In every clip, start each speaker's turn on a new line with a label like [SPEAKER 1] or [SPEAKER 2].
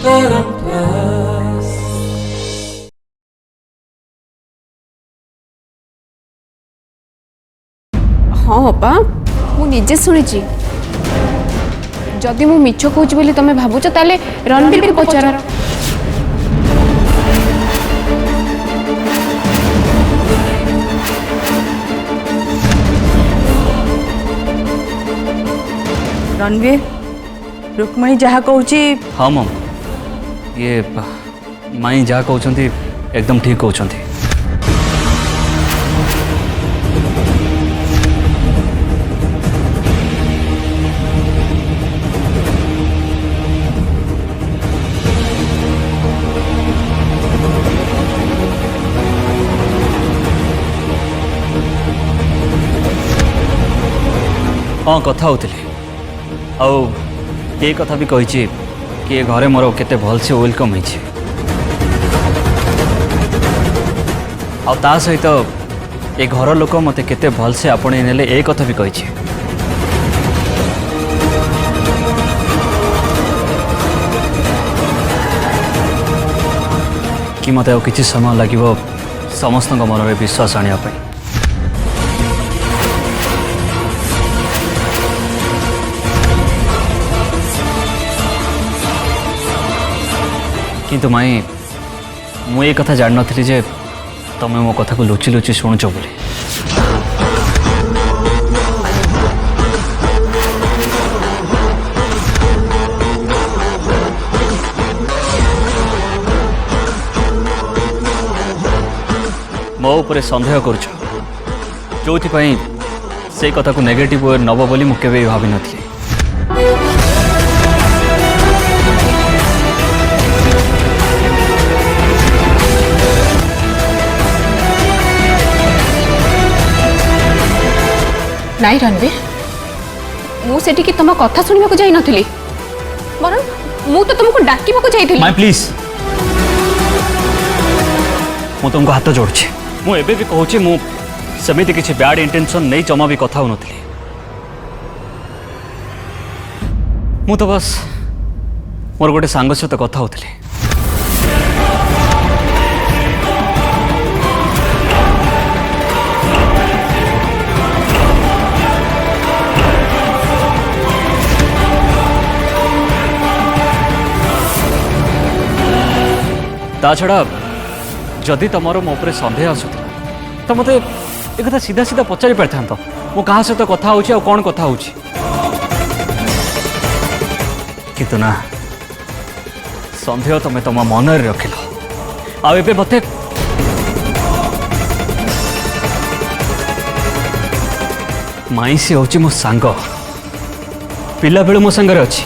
[SPEAKER 1] हाँ अपा मु निजे शुणी जदि मु मिछ कहूँ बोली तुम भावुच ताले रणबीर को पचार
[SPEAKER 2] रणवीर रुक्मणी जहाँ कहूँ
[SPEAKER 3] हाँ मम ये माई जहाँ कहते एकदम ठीक कहते हाँ कथा होती ये कथा भी कही कि घरे मोर केते भल से वेलकम होती सहित ए घर लोक मते केते भल से आपणे नेले ए कथा भी कही कि मते आ किछि समय लागिवो समस्त मन में विश्वास आनिया पई किंतु माई मु ये कथा जान नी जे तमें मो कथा को लुचि लुचि शुणुच बोली मो ऊपर संदेह करुछ जो से कथा को नेगेटिव वे नब बोली मु केबे भाभी नथि
[SPEAKER 1] नाई रणबीर मुझे तुम कथा शुणा को जाई नथिली बर मु तो तुमको डाकिबा को जाई थी
[SPEAKER 3] माय प्लीज मु तुमको हाथ जोड़ुछि मु एबे भी कहूछि मु सेमिति किछि बैड इंटेंशन नहीं जमा भी कथा होनथली मु तो बस मोर गोटे सांग सहित कथा होतली ता छड़ा जदि तुमर मो उपरे संदेह आसुला तो मत एक सीधा सीधा पचारि पारि था मु क्या सहित कथा होछि आ कौन कथा होछि किंतु ना संदेह तुम तुम मन रखिल आबे मत माई सी हूँ मो सांग पिला बेलू मो सांगे अच्छी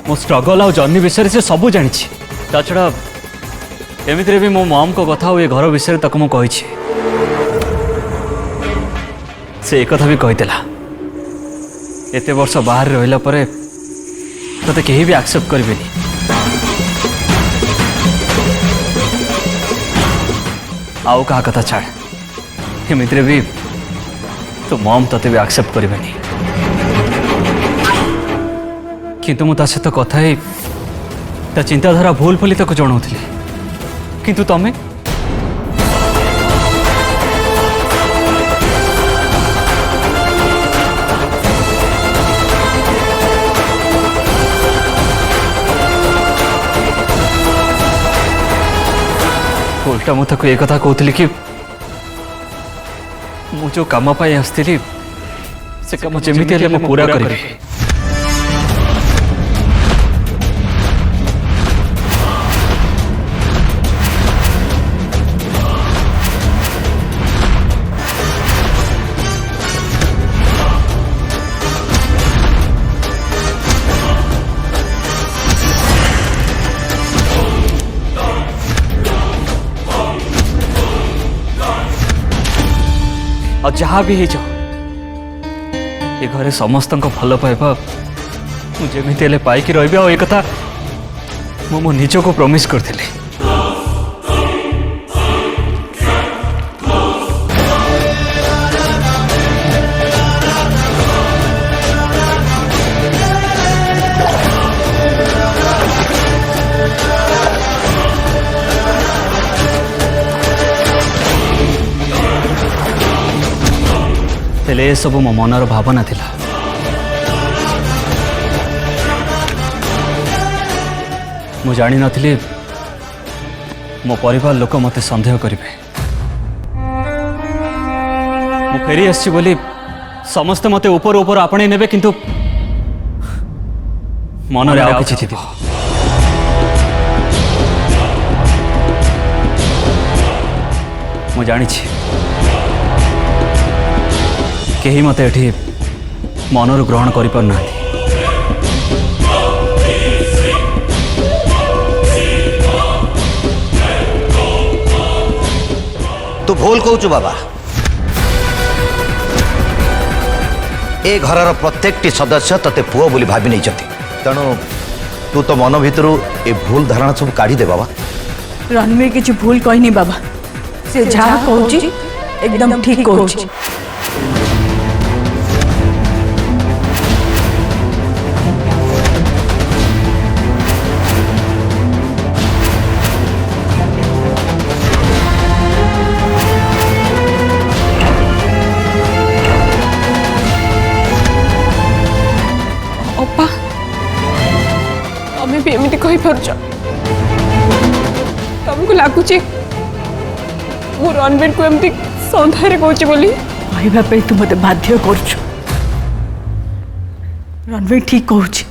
[SPEAKER 3] मो स्ट्रगल आ जर्नी विषय से सब जानी ता छड़ा एमितिरे भी मो मम को कथा ये घर विषय तक मु कही से एक कथा भी कहीदेला एते वर्ष बाहर रहिला परे तते केही भी एक्सेप्ट करिवेनी आउ कहा कथा छाड़ एमितिरे भी तो मम तते भी एक्सेप्ट करिवेनी किंतु मु ता सहित कथा ही ता चिंताधारा भूल बोली ताको जणाउथिली किंतु तमें उल्टा मु ताको एक कथा कहूली कि मु जो काम पाई आसती से काम जमीती हेले मु पूरा करी और जहाँ भी हो ये घरे समस्त भल पाइबा मुझे पाइकी रही और एक कथा मो निज को प्रॉमिस करथिली हेले ए सब मो मनर भावना थिला। मु जानी नथिली मो परिवार लोक मते संदेह करिवे। मु फेरी आसी बोली समस्ते मते ऊपर ऊपर आपणे नेबे, किंतु मनरे आउ किछि थिबो। मु जानी छी केही मते एठी मनर ग्रहण करि पर नाथि।
[SPEAKER 4] तू भूल कहूचु बाबा। ए घरर प्रत्येकटी सदस्य तते पुओ बोली भाबी नहीं चती, तेणु तू तो मन भितर ए भूल धारणा सब काढ़ी दे बाबा।
[SPEAKER 2] रणवीर किसी भूल कहनी बाबा, से जहाँ कहूची एकदम ठीक कहूची।
[SPEAKER 1] अप्पा तमें भी एमती कही पारुछ? तुमको लगुच मु रणवीर को एमती सन्देह कहूँ बोली?
[SPEAKER 2] कहवाई तू मत बाध्य कर। रणवीर ठीक कहूची।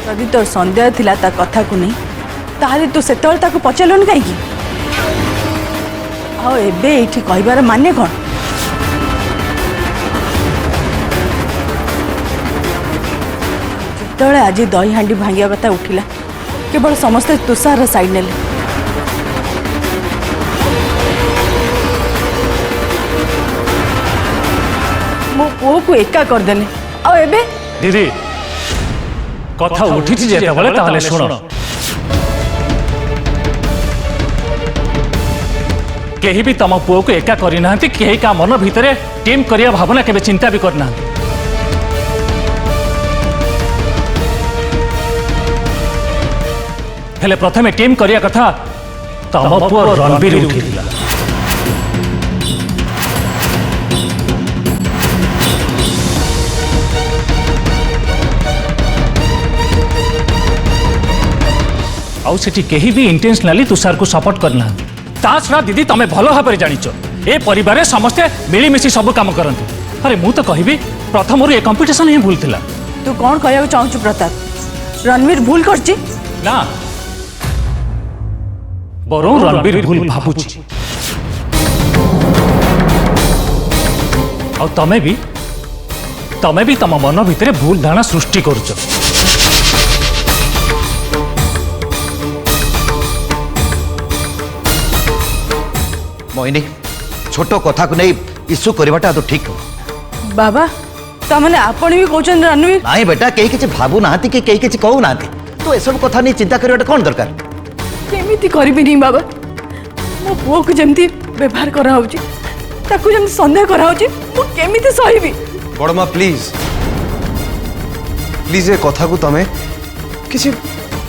[SPEAKER 2] जदि तोर सन्देह थिला ता कथा को नहीं, ताहले तू सेतल ताको पचारलुन कहीं? आ एबे एठी कहबार माने कौन? जिते आज दही हांडी भांगिया कथा उठिला केवल समस्ते तुषार साइड ने मो पुओ को एका करदेले। आ एबे
[SPEAKER 5] दीदी कथा उठी जेतेबेले ताहले सुनो। केही भी तम पुओ को एका करि नाहंती, केही का मन भितरे टीम करिया भावना केबे चिंता भी करना। हेले प्रथमे टीम करिया कथा तम पुओ रणवीर उठिला। आउ सेठी केही भी इंटेंशनली तुषार को सपोर्ट करना। ता छड़ा दीदी तमे भलो भाबरे जानिचो ए परिवार समस्ते मिलीमिशी सब काम करती। अरे मु तो कहबी प्रथम ये कंपटीशन ही भूल थिला।
[SPEAKER 2] तू कौन कहया चाहू प्रताप? रणवीर भूल करची
[SPEAKER 5] ना, बरो रणवीर भूल भाबुची। और तमे भी तम मन भितरे भूल धारणा सृष्टि करूचो।
[SPEAKER 4] मोहिनी छोट कथा को नहीं इश्यू करवाटा तो ठीक
[SPEAKER 2] बाबा। तमने आपण भी कहउछन रणवीर?
[SPEAKER 4] नहीं बेटा, कहीं किसी भावु ना कि कहीं किसी कहू ना, तो एसब कथा नहीं चिंता करवाटा कौन दरकार?
[SPEAKER 2] केमिति करबी नहीं बाबा। मो पुओ को जेमती व्यवहार करा होची, ताकू जेमती संदेह करा होची, मो केमिति सहीबी?
[SPEAKER 6] बड़मा प्लीज प्लीज ये कथा को तमे किसी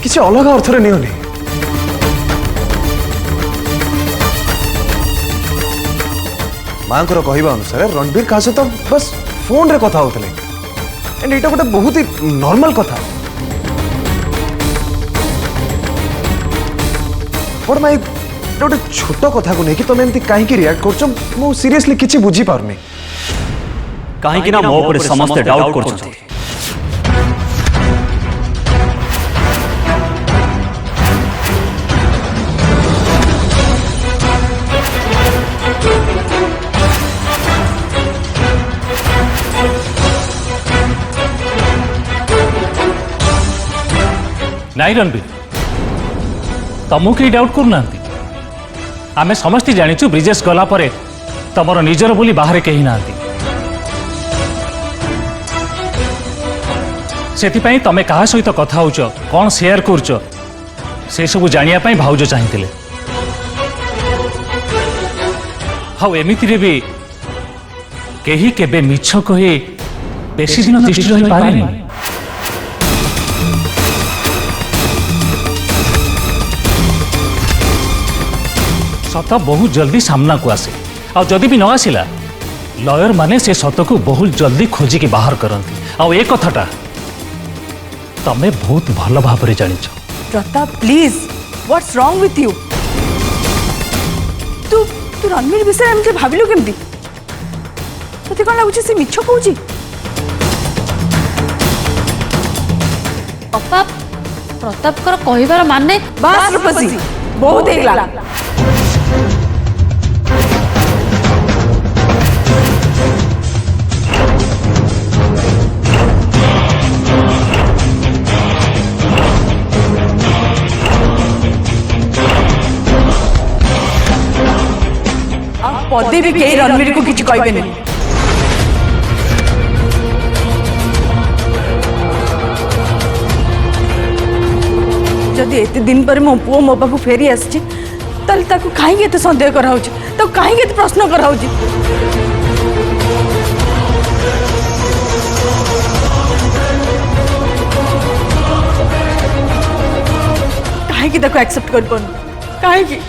[SPEAKER 6] किसी अलग अर्थ रे नियो नहीं। माँ को कहवा अनुसार रणवीर का सहित बस फोन रे कथा होतले, एंड एटा गोटे बहुत ही नॉर्मल कथा। बड़ माई गोटे छोट कथा को नहीं कि तुम एमती कहीं रिएक्ट करछो, मु सीरियसली किछि बुझी पारनी।
[SPEAKER 3] कहीं ना मो ऊपर समस्त डाउट करछथि।
[SPEAKER 5] नाई रणवीर तमु के डाउट करना। आम समस्ते जाचु ब्रिजेश गला परे तमर निजर बोली बाहर कहीं ना। से तमे क्या सहित कथा होच कौन शेयर करछ से सब जानिया पाई भाउज चाहिए। हाँ एमिति भी कहीं केबे मिछ कही बेसी दिन तिष्ठि रही पारेनी। सत बहुत जल्दी सामना को आसे, आ जदि भी न आसिला लॉयर माने से सत को बहुत जल्दी खोजिकी बाहर करती आ ए कथाटा तमें बहुत भल भाव जानिଛ
[SPEAKER 2] Pratap please what's wrong with you तू तू रणवीर विषय एमती भाविलु केमती तोते कौन लगुच से मिछ कहूची
[SPEAKER 1] अपा प्रताप कर कहिबार माने
[SPEAKER 2] बस रूपसी बहुत हेगला पदे भी कई रणवीर को किसी कहबे नहीं जदि एते दिन पर मो पुओ मो पाखु फेरी आसी ताले ताकू काहे एते संदेह कराउची तो काहे एते प्रश्न कराउची काहे की ताकू एक्सेप्ट कर पन काहे की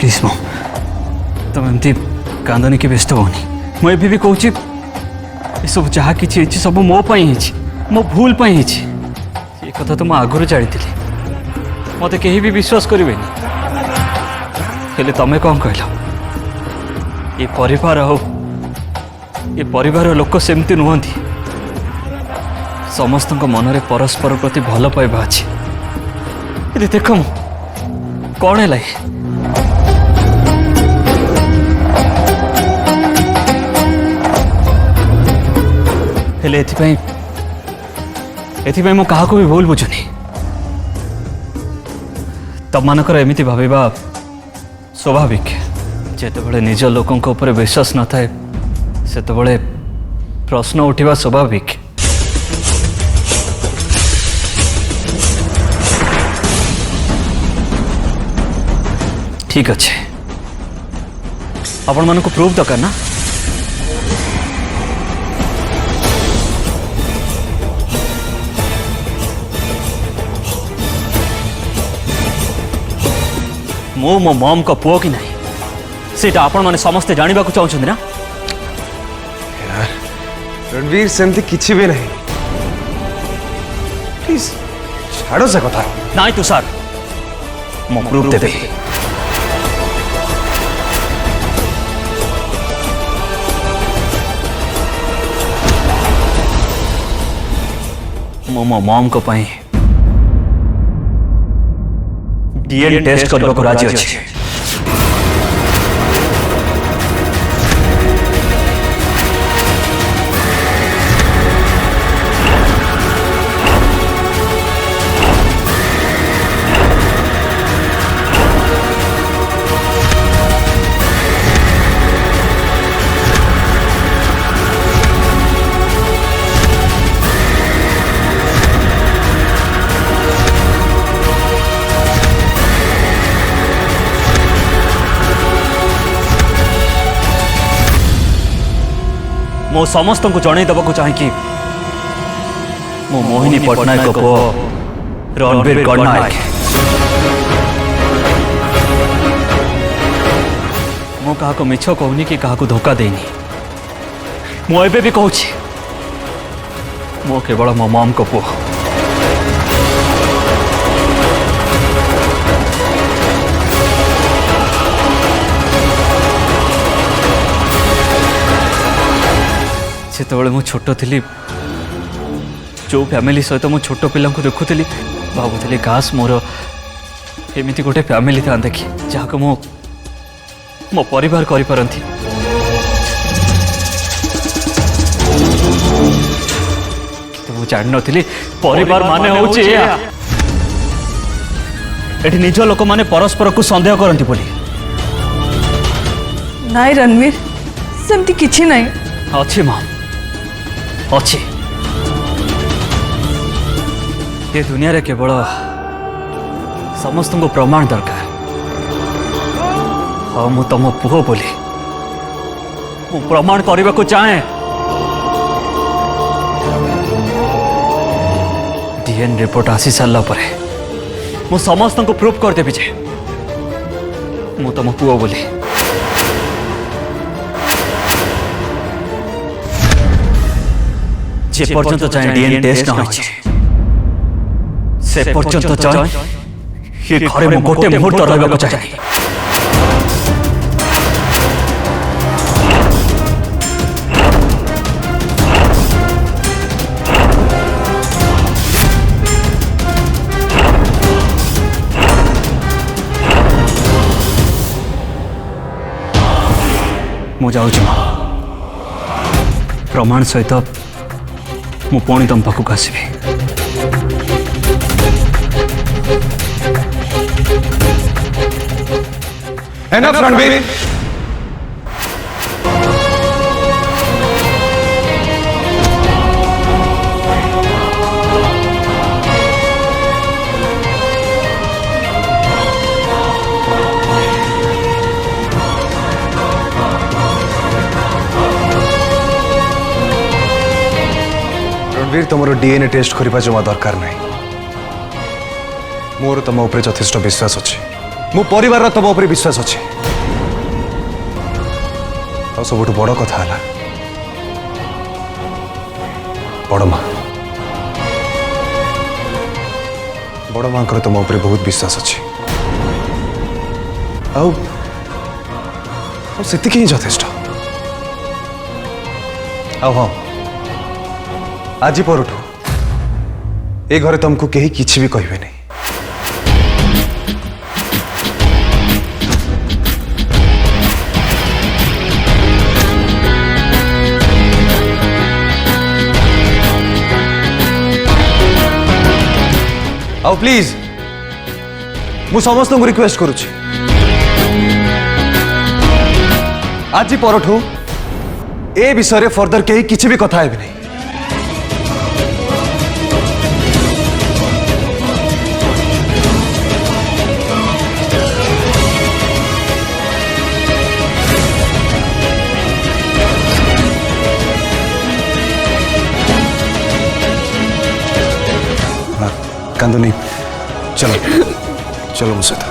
[SPEAKER 3] प्लीज मो तुम एमती कांदनी के व्यस्त होनी मुझे भी कहूँ ये सब जहाँ कि सब मो मो भूल ये कथा तो मुझे आगुरी जानी मत कहीं भी विश्वास करें तुम कौन कहल ये परिवार हो ये परिवार लोक सेमती नुहति समस्त मन में परस्पर प्रति भल पाइबा अच्छे देख कौन है हेले एथिपाई मु काहाको भी भूल बुझुनी तम मानकर एमिति भाविबा स्वाभाविक जेतेबेले निज लोकों ऊपर विश्वास न थाए सेतेबेले प्रश्न उठिबा स्वाभाविक ठीक अच्छे आपण मानको प्रूफ दरकार ना मो मो मम को पुओ कि नहीं सेटा आपण माने समस्ते जानिबा को चाहउछन ना
[SPEAKER 6] यार रणवीर सेमती किछि भी नहीं प्लीज छाड़ो से कथा
[SPEAKER 3] नाई तुषार मो प्रूफ देबे मो मो मम को पई डीएनए टेस्ट करने को राजी अच्छे मो समस्त को जन देवा चाहे कि मो मोहिनी पट्टनायक पुओ रणवीर गणनायक मो क्या मिछ कहूनी कि क्या धोखा देनी मु एबे भी कहूँ मो केवल मो मम को पुओ से छोट थी जो फैमिली सहित मो छोट पिला देखुली भावुली घास मोर एमती गोटे फैमिली था कि जहाँ मो मो परिवार करिपारंती तो जान नी परिवार माने होची एठी निज लोक माने परस्पर को संदेह करती बोली
[SPEAKER 2] नाई रणवीर सेमती किछि नहीं
[SPEAKER 3] अच्छी माँ अच्छी ये दुनिया रे केवल समस्त को प्रमाण दरकार हाँ मु तुम पुओ बोली मु प्रमाण करने को चाहे डीएनए रिपोर्ट आसी सारा पर मु समस्त को प्रूफ करदेवी जे ମୁଁ ତମ ପୁଅ ବୋଲି। যে পর্যন্ত চাই ডিএনএ টেস্ট ন হয়েছে সে পর্যন্ত চাই ଏ ଘରେ ମୁଁ ଗୋଟେ ମୁହୂର୍ତ୍ତ ରହିବାକୁ ଚାହେଁ। ମୁଁ ଯାଉଛି ମା, ପ୍ରମାଣ ସହିତ ମୁଁ ପୁଣି ତମ ପାଖକୁ ଆସିବି।
[SPEAKER 6] Enough, Ranbir. रणवीर तुम डीएनए टेस्ट करने जमा दरकार नहीं। मोर तुम उपरे यथेष्ट विश्वास अच्छे, मो परिवार तुम उपरे विश्वास अच्छे। और सब बड़ कथा है बड़ माँ, बड़ माँ तुम उपरे बहुत विश्वास अच्छे। से यथेष्ट। हाँ, आज परठू ए घरे तुमको कहीं किसी भी कहे नहीं। आओ प्लीज मु समस्त को रिक्वेस्ट करुच्ची, आज परठू ए विषय फर्दर कहीं किसी भी कथा है नहीं। कांदनी चलो चलो मुझसे।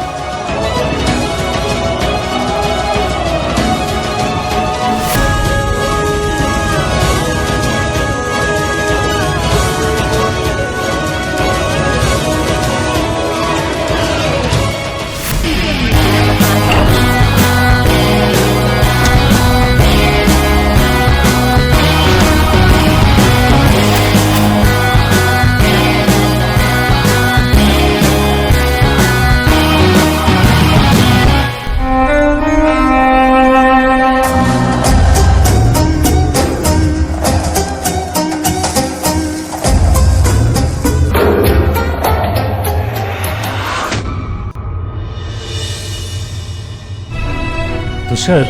[SPEAKER 5] तुषार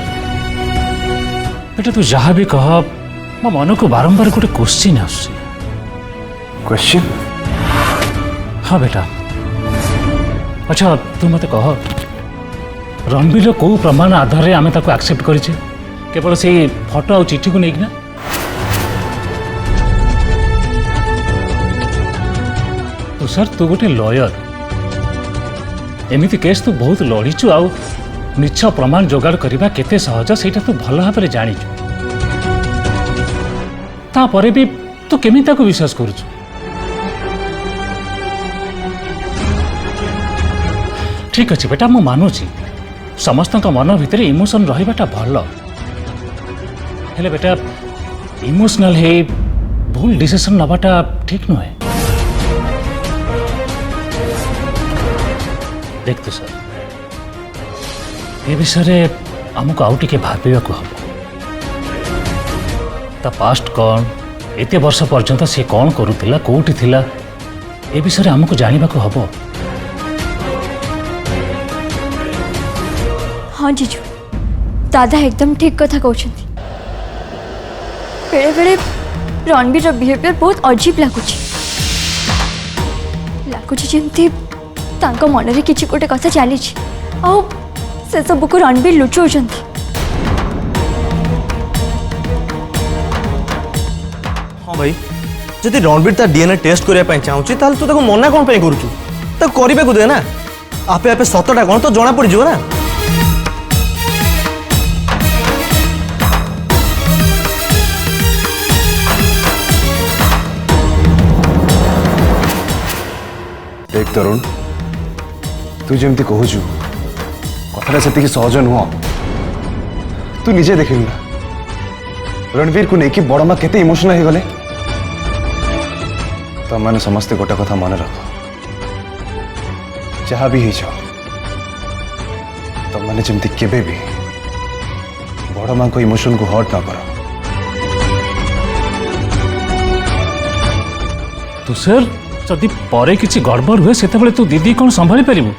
[SPEAKER 5] बेटा तू जहाँ भी कह मो मन को बारंबार गोटे क्वेश्चन
[SPEAKER 6] क्वेश्चन?
[SPEAKER 5] हाँ बेटा। अच्छा तू मत कह रणबीर कौ प्रमाण आधार में आम एक्सेप्ट करें केवल से फोटो आ चिठी को लेकिन? तुषार तू गोटे लॉयर, एमती केस तू बहुत लड़ीचु आ मिछ प्रमाण जोगाड़ करने केते सहज सेटा तू भल भाव में जानी। तापरे भी तू केमी ताको विश्वास करुचु? ठीक अच्छे बेटा मु मानुची समस्त मन भितर इमोशन रहीबाटा भल, हेले बेटा इमोशनल है भूल डिसीजन नबाटा ठीक नुहे। देख तू सर ए विषय आमको आउ टिके भाबिबा को हम ता पास्ट कौन एते वर्ष पर्यंत से कौन करूतिला कोठी थिला ए विषय आमको जानिबा को हबो।
[SPEAKER 7] हाँ जीजू दादा एकदम ठीक कथा कहते। बेले बेले रणबीर बिहेवियर बहुत अजीब लगुच जमती मन में किसी गोटे कथा चली से सब को रणबीर लुचाऊं।
[SPEAKER 8] हाँ भाई जदि रणबीर ता डीएनए टेस्ट करने चाहूँ ताल तू ताको मना कौन पे करूँ? करने को दे ना, आपे आपे सतटा कौन तो जना पड़ ना।
[SPEAKER 6] देख तरुण तू जमती कहूचु कथा से सहज नुह तू निजे देखिलु ना रणवीर को लेकिन बड़ माँ केते इमोशनल हो गले तुम मैंने समस्ते गोटे कथा मन रख जहाँ भी तुम मैंने जमती केबे भी बड़ माँ को इमोशन को हर्ट ना करो
[SPEAKER 5] तू सर जदि परे किसी गड़बड़ हुए सेतेबेले तू दीदी कौन संभाली पारिबु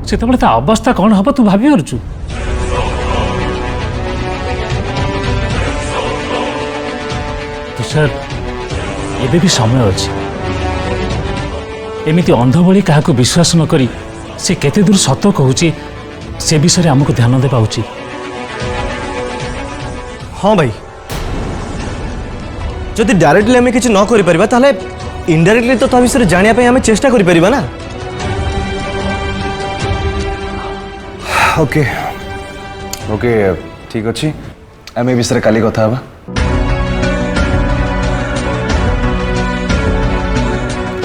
[SPEAKER 5] सेतेबेले ता अवस्था कौन हबो तू भाबी पारुछु तू सर एबे भी समय अछि एमिति अंध भली काहाको विश्वास न करी से केते दूर सत कहूची से विषय हमको ध्यान देबा उचित
[SPEAKER 8] हाँ भाई जदि डायरेक्टली आम किसी न करिपरिबा ताले इनडायरेक्टली तो ता विषय जानिया पे आम चेष्टा करिपरिबा ना
[SPEAKER 6] ओके ओके ठीक अच्छे आम ए विषय काली कथा हबा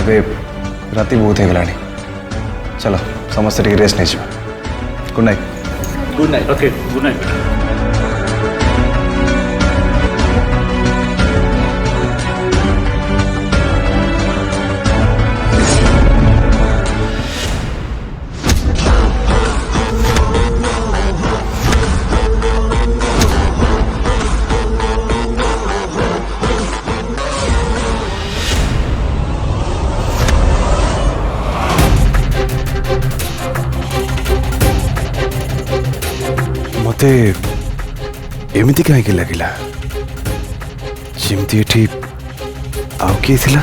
[SPEAKER 6] ए राति बहुत हो गलानी चलो समस्त टिके रेस्ट नहीं जाओ good night
[SPEAKER 5] good night okay good night
[SPEAKER 6] मते एमती कहीं लगिला जमती एठी आउ किए थिला